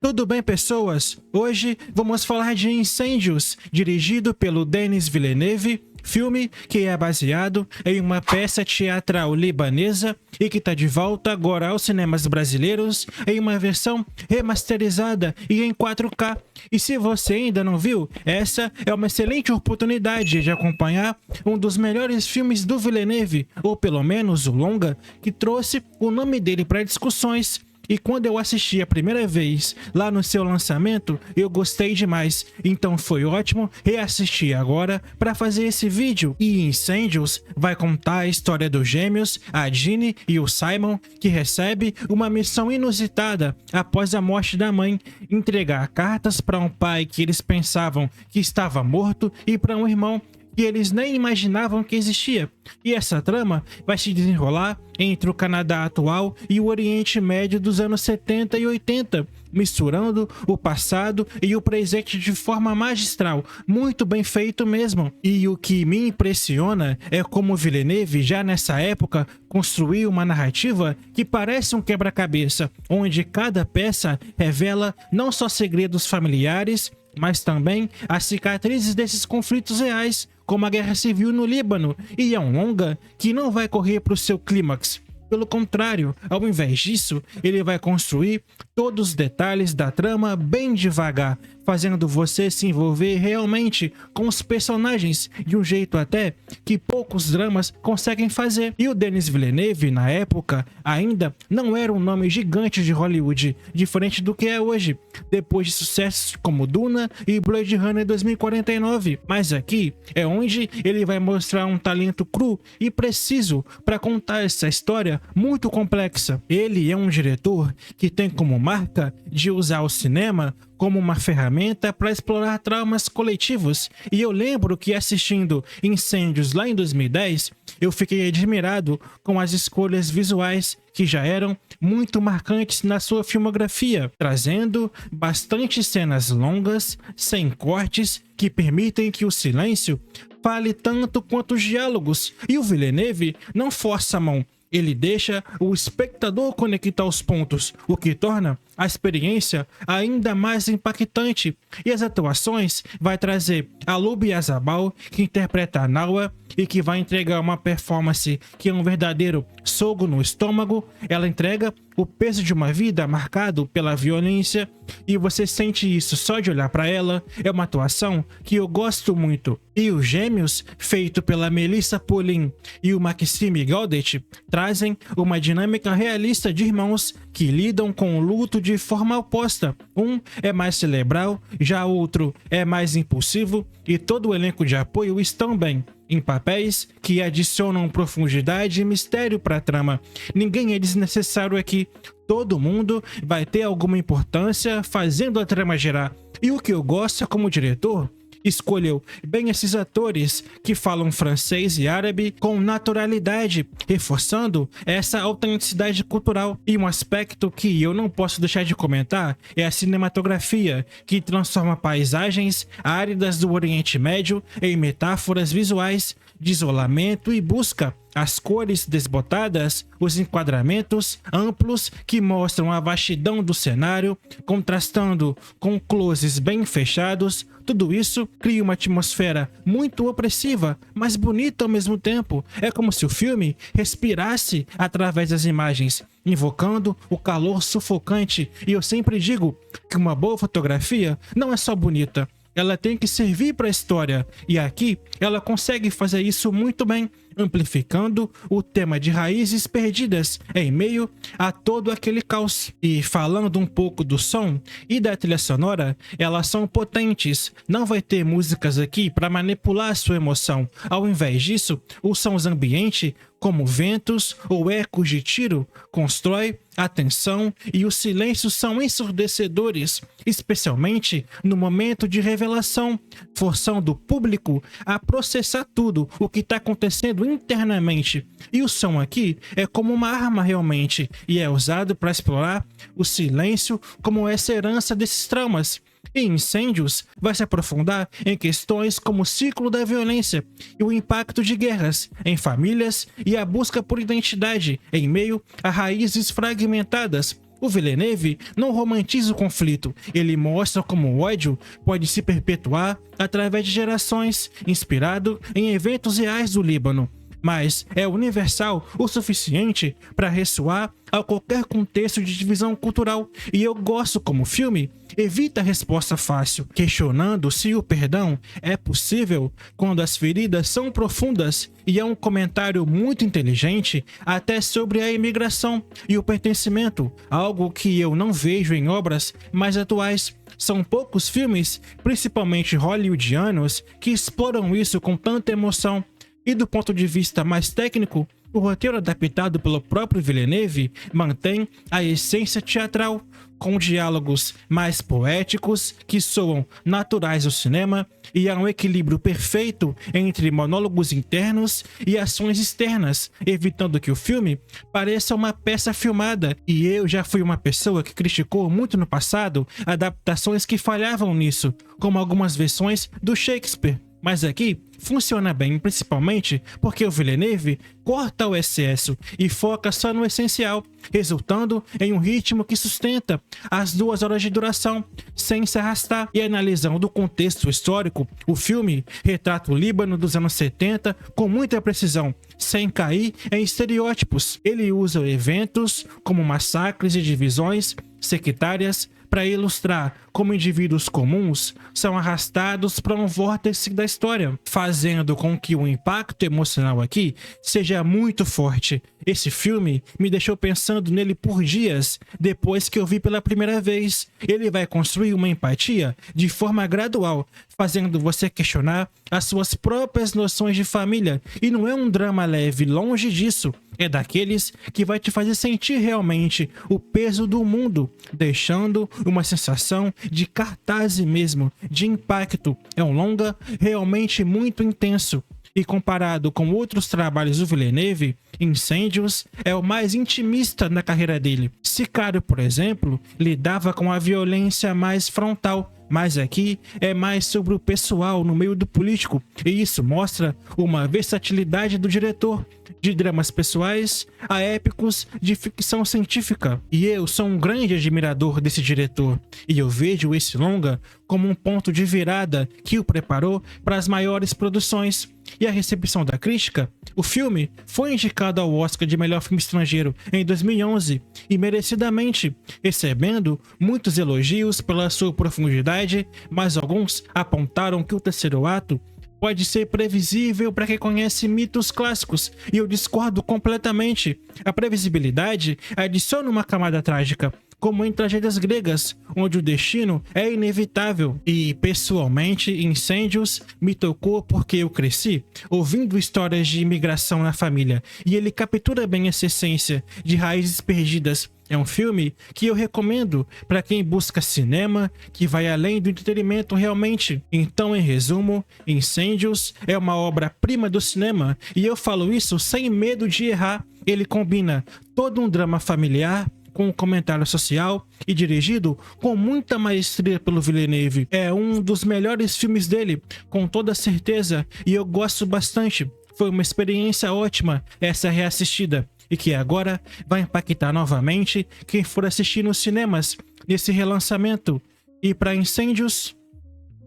Tudo bem, pessoas? Hoje vamos falar de Incêndios, dirigido pelo Denis Villeneuve, filme que é baseado em uma peça teatral libanesa e que está de volta agora aos cinemas brasileiros em uma versão remasterizada e em 4K. E se você ainda não viu, essa é uma excelente oportunidade de acompanhar um dos melhores filmes do Villeneuve, ou pelo menos o longa, que trouxe o nome dele para discussões. E quando eu assisti a primeira vez, lá no seu lançamento, eu gostei demais. Então foi ótimo reassistir agora para fazer esse vídeo. E Incêndios vai contar a história dos gêmeos, a Ginny e o Simon, que recebe uma missão inusitada após a morte da mãe, entregar cartas para um pai que eles pensavam que estava morto e para um irmão que eles nem imaginavam que existia. E essa trama vai se desenrolar entre o Canadá atual e o Oriente Médio dos anos 70 e 80, misturando o passado e o presente de forma magistral, muito bem feito mesmo. E o que me impressiona é como Villeneuve, já nessa época, construiu uma narrativa que parece um quebra-cabeça, onde cada peça revela não só segredos familiares, mas também as cicatrizes desses conflitos reais, como a Guerra Civil no Líbano, e é um longa que não vai correr para o seu clímax. Pelo contrário, ao invés disso, ele vai construir todos os detalhes da trama bem devagar, fazendo você se envolver realmente com os personagens de um jeito até que poucos dramas conseguem fazer. E o Denis Villeneuve, na época, ainda não era um nome gigante de Hollywood, diferente do que é hoje, depois de sucessos como Duna e Blade Runner 2049. Mas aqui é onde ele vai mostrar um talento cru e preciso para contar essa história muito complexa. Ele é um diretor que tem como marca de usar o cinema como uma ferramenta para explorar traumas coletivos, e eu lembro que assistindo Incêndios lá em 2010, eu fiquei admirado com as escolhas visuais que já eram muito marcantes na sua filmografia, trazendo bastante cenas longas, sem cortes, que permitem que o silêncio fale tanto quanto os diálogos, e o Villeneuve não força a mão. Ele deixa o espectador conectar os pontos, o que torna a experiência ainda mais impactante. E as atuações vai trazer a Lubie Azabal, que interpreta a Nawa e que vai entregar uma performance que é um verdadeiro soco no estômago. Ela entrega o peso de uma vida marcado pela violência e você sente isso só de olhar para ela. É uma atuação que eu gosto muito. E os gêmeos, feito pela Melissa Poulin e o Maxime Gaudet, trazem uma dinâmica realista de irmãos que lidam com o luto de forma oposta. Um é mais cerebral, já o outro é mais impulsivo, e todo o elenco de apoio estão bem, em papéis que adicionam profundidade e mistério para a trama. Ninguém é desnecessário aqui. Todo mundo vai ter alguma importância fazendo a trama girar. E o que eu gosto é como diretor escolheu bem esses atores que falam francês e árabe com naturalidade, reforçando essa autenticidade cultural. E um aspecto que eu não posso deixar de comentar é a cinematografia, que transforma paisagens áridas do Oriente Médio em metáforas visuais de isolamento e busca as cores desbotadas, os enquadramentos amplos que mostram a vastidão do cenário, contrastando com closes bem fechados. Tudo isso cria uma atmosfera muito opressiva, mas bonita ao mesmo tempo. É como se o filme respirasse através das imagens, invocando o calor sufocante. E eu sempre digo que uma boa fotografia não é só bonita, ela tem que servir para a história, e aqui ela consegue fazer isso muito bem, amplificando o tema de raízes perdidas em meio a todo aquele caos. E falando um pouco do som e da trilha sonora, elas são potentes, não vai ter músicas aqui para manipular a sua emoção. Ao invés disso, os sons ambiente, como ventos ou ecos de tiro, constrói a tensão, e os silêncios são ensurdecedores, especialmente no momento de revelação, forçando o público a processar tudo o que está acontecendo internamente. E o som aqui é como uma arma realmente, e é usado para explorar o silêncio como essa herança desses traumas. E Incêndios vai se aprofundar em questões como o ciclo da violência e o impacto de guerras em famílias e a busca por identidade em meio a raízes fragmentadas. O Villeneuve não romantiza o conflito, ele mostra como o ódio pode se perpetuar através de gerações, inspirado em eventos reais do Líbano, mas é universal o suficiente para ressoar a qualquer contexto de divisão cultural, e eu gosto como o filme evita a resposta fácil, questionando se o perdão é possível quando as feridas são profundas, e é um comentário muito inteligente até sobre a imigração e o pertencimento, algo que eu não vejo em obras mais atuais. São poucos filmes, principalmente hollywoodianos, que exploram isso com tanta emoção. E do ponto de vista mais técnico, o roteiro adaptado pelo próprio Villeneuve mantém a essência teatral, com diálogos mais poéticos que soam naturais ao cinema, e há um equilíbrio perfeito entre monólogos internos e ações externas, evitando que o filme pareça uma peça filmada. E eu já fui uma pessoa que criticou muito no passado adaptações que falhavam nisso, como algumas versões do Shakespeare. Mas aqui funciona bem, principalmente porque o Villeneuve corta o excesso e foca só no essencial, resultando em um ritmo que sustenta as 2 horas de duração, sem se arrastar. E analisando o contexto histórico, o filme retrata o Líbano dos anos 70 com muita precisão, sem cair em estereótipos. Ele usa eventos como massacres e divisões sectárias para ilustrar como indivíduos comuns são arrastados para um vórtice da história, fazendo com que o impacto emocional aqui seja muito forte. Esse filme me deixou pensando nele por dias depois que eu vi pela primeira vez. Ele vai construir uma empatia de forma gradual, fazendo você questionar as suas próprias noções de família, e não é um drama leve, longe disso. É daqueles que vai te fazer sentir realmente o peso do mundo, deixando uma sensação de cartaz mesmo, de impacto. É um longa realmente muito intenso. E comparado com outros trabalhos do Villeneuve, Incêndios é o mais intimista na carreira dele. Sicário, por exemplo, lidava com a violência mais frontal, mas aqui é mais sobre o pessoal no meio do político, e isso mostra uma versatilidade do diretor, de dramas pessoais a épicos de ficção científica. E eu sou um grande admirador desse diretor, e eu vejo esse longa como um ponto de virada que o preparou para as maiores produções. E a recepção da crítica? O filme foi indicado ao Oscar de melhor filme estrangeiro em 2011, e merecidamente, recebendo muitos elogios pela sua profundidade, mas alguns apontaram que o terceiro ato pode ser previsível para quem conhece mitos clássicos, e eu discordo completamente. A previsibilidade adiciona uma camada trágica, como em tragédias gregas, onde o destino é inevitável. E, pessoalmente, Incêndios me tocou porque eu cresci ouvindo histórias de imigração na família, e ele captura bem essa essência de raízes perdidas. É um filme que eu recomendo para quem busca cinema que vai além do entretenimento realmente. Então, em resumo, Incêndios é uma obra-prima do cinema, e eu falo isso sem medo de errar. Ele combina todo um drama familiar com um comentário social, e dirigido com muita maestria pelo Villeneuve. É um dos melhores filmes dele, com toda certeza, e eu gosto bastante. Foi uma experiência ótima essa reassistida, e que agora vai impactar novamente quem for assistir nos cinemas nesse relançamento. E para Incêndios,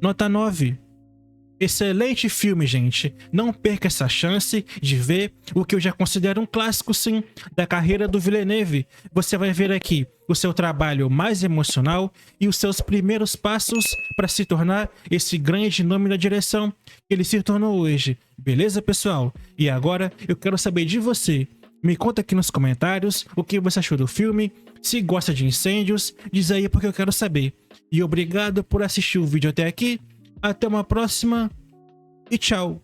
nota 9. Excelente filme, gente. Não perca essa chance de ver o que eu já considero um clássico, sim, da carreira do Villeneuve. Você vai ver aqui o seu trabalho mais emocional e os seus primeiros passos para se tornar esse grande nome da direção que ele se tornou hoje. Beleza, pessoal? E agora eu quero saber de você. Me conta aqui nos comentários o que você achou do filme. Se gosta de Incêndios, diz aí porque eu quero saber. E obrigado por assistir o vídeo até aqui. Até uma próxima e tchau!